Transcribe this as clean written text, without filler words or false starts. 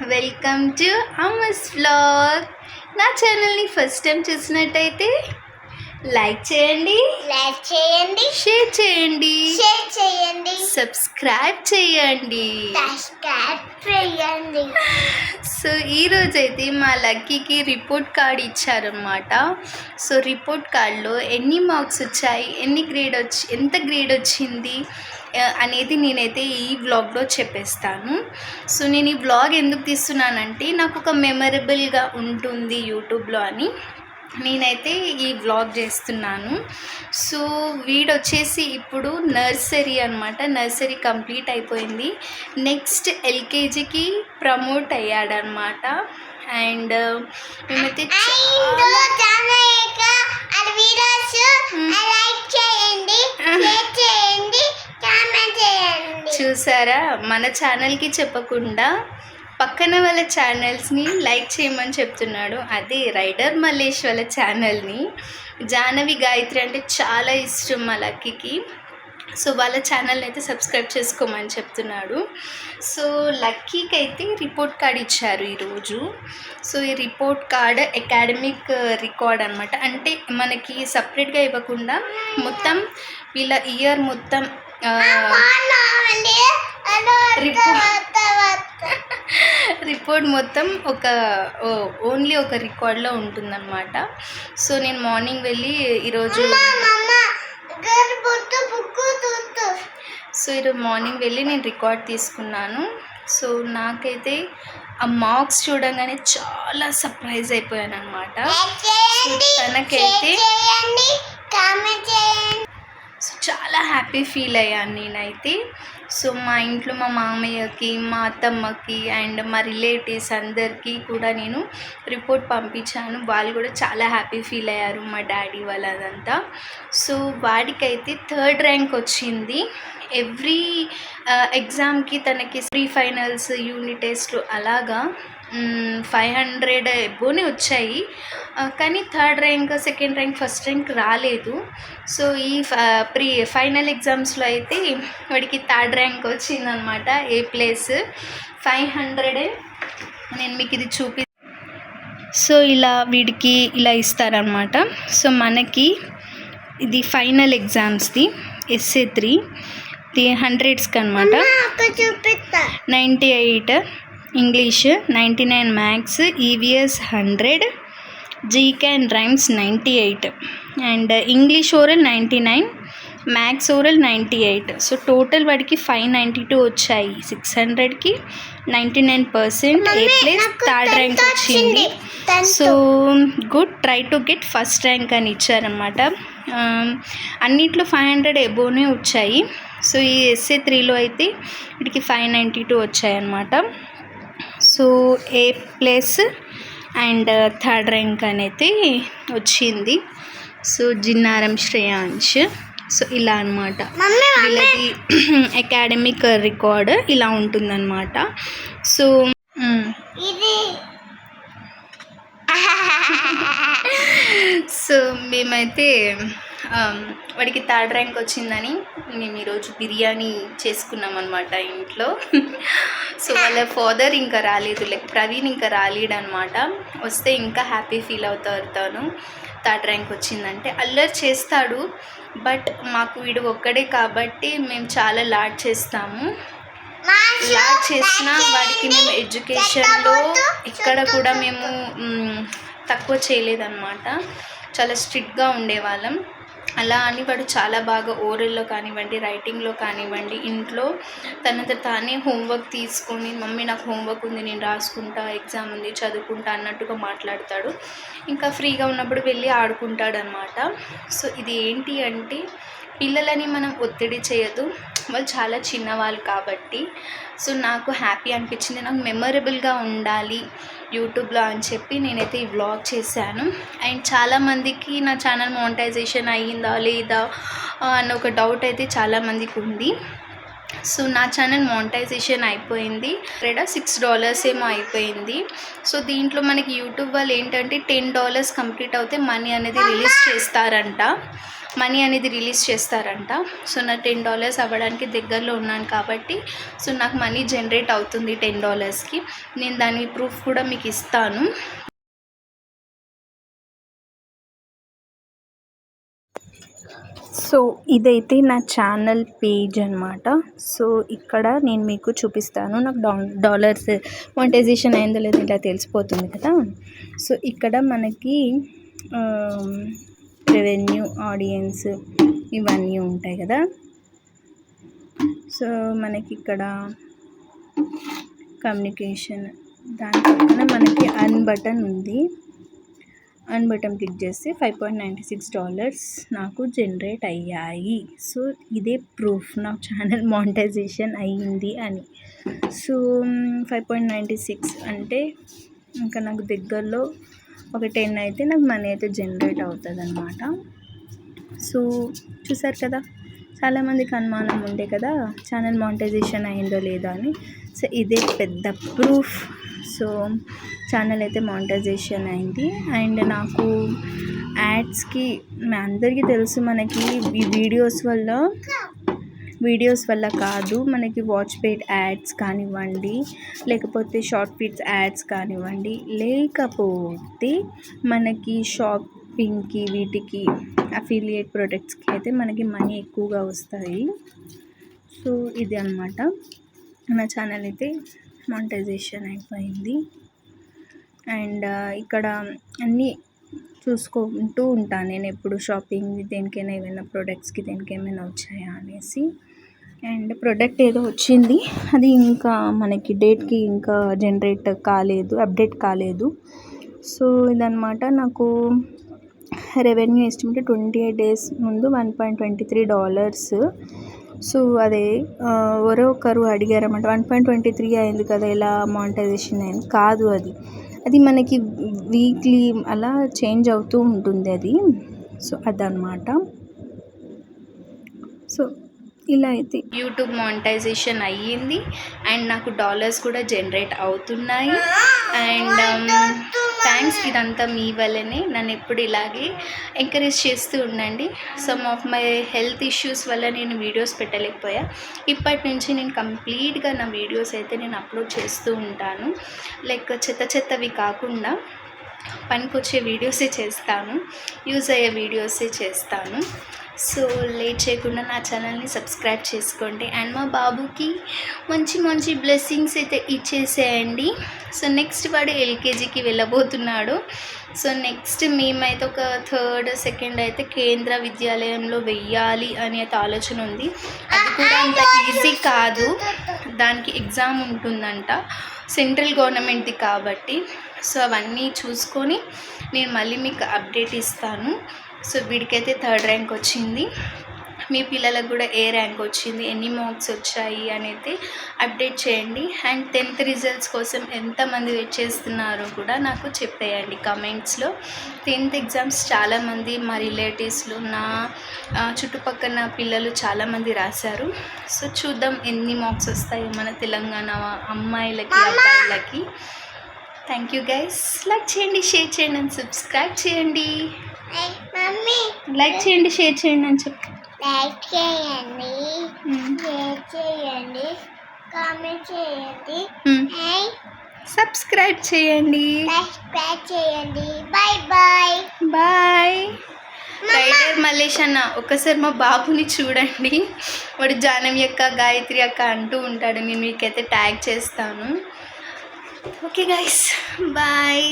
Welcome to Amma's vlog. నా ఛానల్ని first time చూసినట్టయితే లైక్ చేయండి, షేర్ చేయండి, సబ్స్క్రైబ్ చేయండి. సో ఈరోజైతే మా లక్కీకి రిపోర్ట్ కార్డ్ ఇచ్చారన్నమాట. సో రిపోర్ట్ కార్డ్లో ఎన్ని మార్క్స్ వచ్చాయి, ఎంత గ్రేడ్ వచ్చింది అనేది నేనైతే ఈ వ్లాగ్లో చెప్పేస్తాను. సో నేను ఈ వ్లాగ్ ఎందుకు తీస్తున్నానంటే నాకు ఒక మెమరబుల్గా ఉంటుంది యూట్యూబ్లో అని నేనైతే ఈ వ్లాగ్ చేస్తున్నాను. సో వీడొచ్చేసి ఇప్పుడు నర్సరీ అనమాట. నర్సరీ కంప్లీట్ అయిపోయింది. నెక్స్ట్ ఎల్కేజీకి ప్రమోట్ అయ్యాడనమాట. అండ్ మేమైతే చూసారా, మన ఛానల్కి చెప్పకుండా పక్కన వాళ్ళ ఛానల్స్ని లైక్ చేయమని చెప్తున్నాడు. అదే రైడర్ మల్లేష్ వాళ్ళ ఛానల్ని. జాహ్నవి గాయత్రి అంటే చాలా ఇష్టం మా లక్కీకి. సో వాళ్ళ ఛానల్ని అయితే సబ్స్క్రైబ్ చేసుకోమని చెప్తున్నాడు. సో లక్కీకి అయితే రిపోర్ట్ కార్డ్ ఇచ్చారు ఈరోజు. సో ఈ రిపోర్ట్ కార్డ్ అకాడమిక్ రికార్డ్ అనమాట. అంటే మనకి సపరేట్గా ఇవ్వకుండా మొత్తం వీళ్ళ ఇయర్ మొత్తం రిపోర్ట్ మొత్తం ఓన్లీ ఒక రికార్డ్లో ఉంటుందన్నమాట. సో నేను మార్నింగ్ వెళ్ళి ఈరోజు మార్నింగ్ వెళ్ళి నేను రికార్డ్ తీసుకున్నాను. సో నాకైతే ఆ మార్క్స్ చూడంగానే చాలా సర్ప్రైజ్ అయిపోయాను అనమాట. తనకైతే సో చాలా హ్యాపీ ఫీల్ అయ్యాను నేనైతే. సో మా ఇంట్లో మా మామయ్యకి, మా అత్తమ్మకి అండ్ మా రిలేటివ్స్ అందరికీ కూడా నేను రిపోర్ట్ పంపించాను. వాళ్ళు కూడా చాలా హ్యాపీ ఫీల్ అయ్యారు, మా డాడీ వాళ్ళదంతా. సో వాడికైతే 3rd ర్యాంక్ వచ్చింది. ఎవ్రీ ఎగ్జామ్కి తనకి ప్రీ ఫైనల్స్, యూనిట్ టెస్ట్లు అలాగా 500 ఎబోనే వచ్చాయి. కానీ 3rd rank, 2nd rank, 1st rank రాలేదు. సో ఈ ఫైనల్ ఎగ్జామ్స్లో అయితే వాడికి 3rd ర్యాంక్ వచ్చిందనమాట. A+ 500. నేను మీకు ఇది సో వీడికి ఇలా ఇస్తారనమాట. సో మనకి ఇది ఫైనల్ ఎగ్జామ్స్ది essay 3 100స్కి అనమాట. 98 English, 99 maths, EVS 100, GK and rhymes 98 and English oral 99, maths oral 98. So total వాడికి 592 వచ్చాయి. 600కి 99%, A+ 3rd ర్యాంక్ వచ్చింది. So good, try to get first rank అని ఇచ్చారన్నమాట. అన్నిట్లో 500 ఎబోనే వచ్చాయి. సో ఈ essay 3లో అయితే వీటికి 592 వచ్చాయన్నమాట. So A+ and 3rd rank అనేది వచ్చింది. సో జిన్నారం శ్రేయాంష్. సో ఇలా అనమాట వీళ్ళది అకాడమిక్ రికార్డ్ ఇలా ఉంటుందన్నమాట. సో సో మేమైతే వాడికి 3rd ర్యాంక్ వచ్చిందని మేము ఈరోజు బిర్యానీ చేసుకున్నాం అనమాట ఇంట్లో. సో వాళ్ళ ఫాదర్ ఇంకా రాలేదు, ప్రవీణ్ ఇంకా రాలేడనమాట. వస్తే ఇంకా హ్యాపీ ఫీల్ అవుతారు తను. 3rd ర్యాంక్ వచ్చిందంటే అల్లరి చేస్తాడు, బట్ మాకు వీడు ఒక్కడే కాబట్టి మేము చాలా లాడ్ చేస్తాము. లాడ్ చేసినా వాడికి మేము ఎడ్యుకేషన్లో ఇక్కడ కూడా మేము తక్కువ చేయలేదన్నమాట. చాలా స్ట్రిక్ట్గా ఉండేవాళ్ళం. అలా అని వాడు చాలా బాగా ఓరల్లో కానివ్వండి, రైటింగ్లో కానివ్వండి, ఇంట్లో తనంత తానే హోంవర్క్ తీసుకొని మమ్మీ నాకు హోంవర్క్ ఉంది, నేను రాసుకుంటా, ఎగ్జామ్ ఉంది, చదువుకుంటా అన్నట్టుగా మాట్లాడతాడు. ఇంకా ఫ్రీగా ఉన్నప్పుడు వెళ్ళి ఆడుకుంటాడనమాట. సో ఇది ఏంటి అంటే పిల్లలని మనం ఒత్తిడి చేయదు, వాళ్ళు చాలా చిన్నవాళ్ళు కాబట్టి. సో నాకు హ్యాపీ అనిపించింది, నాకు మెమరబుల్గా ఉండాలి యూట్యూబ్లో అని చెప్పి నేనైతే ఈ వ్లాగ్ చేశాను. అండ్ చాలామందికి నా ఛానల్ మోనిటైజేషన్ అయ్యిందా లేదా అన్న ఒక డౌట్ అయితే చాలామందికి ఉంది. సో నా ఛానల్ మోనిటైజేషన్ అయిపోయింది. $6 ఏమో అయిపోయింది. సో దీంట్లో మనకి యూట్యూబ్ వాళ్ళు ఏంటంటే $10 కంప్లీట్ అవుతే మనీ అనేది రిలీజ్ చేస్తారంట. మనీ అనేది రిలీజ్ చేస్తారంట. సో నా $10 అవ్వడానికి దగ్గరలో ఉన్నాను కాబట్టి సో నాకు మనీ జనరేట్ అవుతుంది $10కి. నేను దాని ప్రూఫ్ కూడా మీకు ఇస్తాను. సో ఇదైతే నా ఛానల్ పేజ్ అనమాట. సో ఇక్కడ నేను మీకు చూపిస్తాను నాకు డాలర్స్ మానిటైజేషన్ అయిందో లేదో ఇలా తెలిసిపోతుంది కదా. సో ఇక్కడ మనకి రెవెన్యూ, ఆడియన్స్ ఇవన్నీ ఉంటాయి కదా. సో మనకి ఇక్కడ కమ్యూనికేషన్, దాని పక్కన మనకి అర్న్ బటన్ ఉంది. అర్న్ బటన్ క్లిక్ చేస్తే $5.96 నాకు జనరేట్ అయ్యాయి. సో ఇదే ప్రూఫ్ నా ఛానల్ మానిటైజేషన్ అయ్యింది అని. సో 5.96 అంటే ఇంకా నాకు దగ్గరలో ఒక 10 అయితే నాకు మనీ అయితే జనరేట్ అవుతుంది అనమాట. సో చూసారు కదా, చాలామందికి అనుమానం ఉండే కదా ఛానల్ మానిటైజేషన్ అయిందో లేదా అని. సో ఇదే పెద్ద ప్రూఫ్. సో ఛానల్ అయితే మానిటైజేషన్ అయింది. అండ్ నాకు యాడ్స్కి అందరికీ తెలుసు మనకి ఈ వీడియోస్ వల్ల కాదు, మనకి వాచ్ పేడ్ యాడ్స్ కానివ్వండి, లేకపోతే షార్ట్ ఫిట్స్ యాడ్స్ కానివ్వండి, లేకపోతే మనకి షాపింగ్కి వీటికి అఫిలియేట్ ప్రొడక్ట్స్కి అయితే మనకి మనీ ఎక్కువగా వస్తాయి. సో ఇది అన్నమాట, నా ఛానల్ అయితే మానిటైజేషన్ అయిపోయింది. అండ్ ఇక్కడ అన్నీ చూసుకుంటూ ఉంటాను నేను ఎప్పుడు షాపింగ్ దేనికైనా, ఏమైనా ప్రోడక్ట్స్కి దేనికి ఏమైనా వచ్చాయా అనేసి. అండ్ ప్రోడక్ట్ ఏదో వచ్చింది, అది ఇంకా మనకి డేట్కి ఇంకా జనరేట్ కాలేదు, అప్డేట్ కాలేదు. సో ఇదన్నమాట, నాకు రెవెన్యూ ఎస్టిమేట్ 28 days ముందు $1.23. సో అదే ఎవరో ఒకరు అడిగారన్నమాట, 1.23 అయింది కదా ఇలా మానిటైజేషన్ అయింది. కాదు, అది మనకి వీక్లీ అలా చేంజ్ అవుతూ ఉంటుంది అది. సో అదనమాట. సో ఇలా అయితే యూట్యూబ్ మానిటైజేషన్ అయ్యింది అండ్ నాకు డాలర్స్ కూడా జనరేట్ అవుతున్నాయి. అండ్ థ్యాంక్స్, ఇదంతా మీ వల్లనే. నన్ను ఎప్పుడు ఇలాగే ఎంకరేజ్ చేస్తూ ఉండండి. Some of my health issues వల్ల నేను వీడియోస్ పెట్టలేకపోయా. ఇప్పటి నుంచి నేను కంప్లీట్గా నా వీడియోస్ అయితే నేను అప్లోడ్ చేస్తూ ఉంటాను. లైక్ చెత్తవి కాకుండా పనికొచ్చే వీడియోసే చేస్తాను, యూజ్ అయ్యే వీడియోసే చేస్తాను. సో లేట్ చేయకుండా నా ఛానల్ని సబ్స్క్రైబ్ చేసుకోండి అండ్ మా బాబుకి మంచి బ్లెస్సింగ్స్ అయితే ఇచ్చేసేయండి. సో నెక్స్ట్ వాడు LKGకి వెళ్ళబోతున్నాడు. సో నెక్స్ట్ మేమైతే ఒక 3rd, 2nd అయితే కేంద్ర విద్యాలయంలో వెయ్యాలి అనే ఆలోచన ఉంది. అది కూడా అంత ఈజీ కాదు, దానికి ఎగ్జామ్ ఉంటుందంట, సెంట్రల్ గవర్నమెంట్ది కాబట్టి. సో అవన్నీ చూసుకొని నేను మళ్ళీ మీకు అప్డేట్ ఇస్తాను. సో వీడికైతే 3rd ర్యాంక్ వచ్చింది. మీ పిల్లలకు కూడా ఏ ర్యాంక్ వచ్చింది, ఎన్ని మార్క్స్ వచ్చాయి అనేది అప్డేట్ చేయండి. అండ్ 10th రిజల్ట్స్ కోసం ఎంతమంది వెయిట్ చేస్తున్నారో కూడా నాకు చెప్పేయండి కమెంట్స్లో. 10th ఎగ్జామ్స్ చాలామంది మా రిలేటివ్స్లో, నా చుట్టుపక్కల పిల్లలు చాలామంది రాశారు. సో చూద్దాం ఎన్ని మార్క్స్ వస్తాయో మన తెలంగాణ అమ్మాయిలకి, అబ్బాయిలకి. Thank you guys. లైక్ చేయండి, షేర్ చేయండి అండ్ సబ్స్క్రైబ్ చేయండి. లైక్ చేయండి, షేర్ చేయండి అని చెప్పి లైక్ చేయండి, షేర్ చేయండి, కామెంట్ చేయండి, సబ్స్క్రైబ్ చేయండి. Bye bye bye. Rider Mallesh అన్న, ఒకసారి మా బాబుని చూడండి, వాడు జానవి అక్క, గాయత్రి అక్క అంటూ ఉంటాడు. నేను మీకైతే ట్యాగ్ చేస్తాను. Okay guys, bye.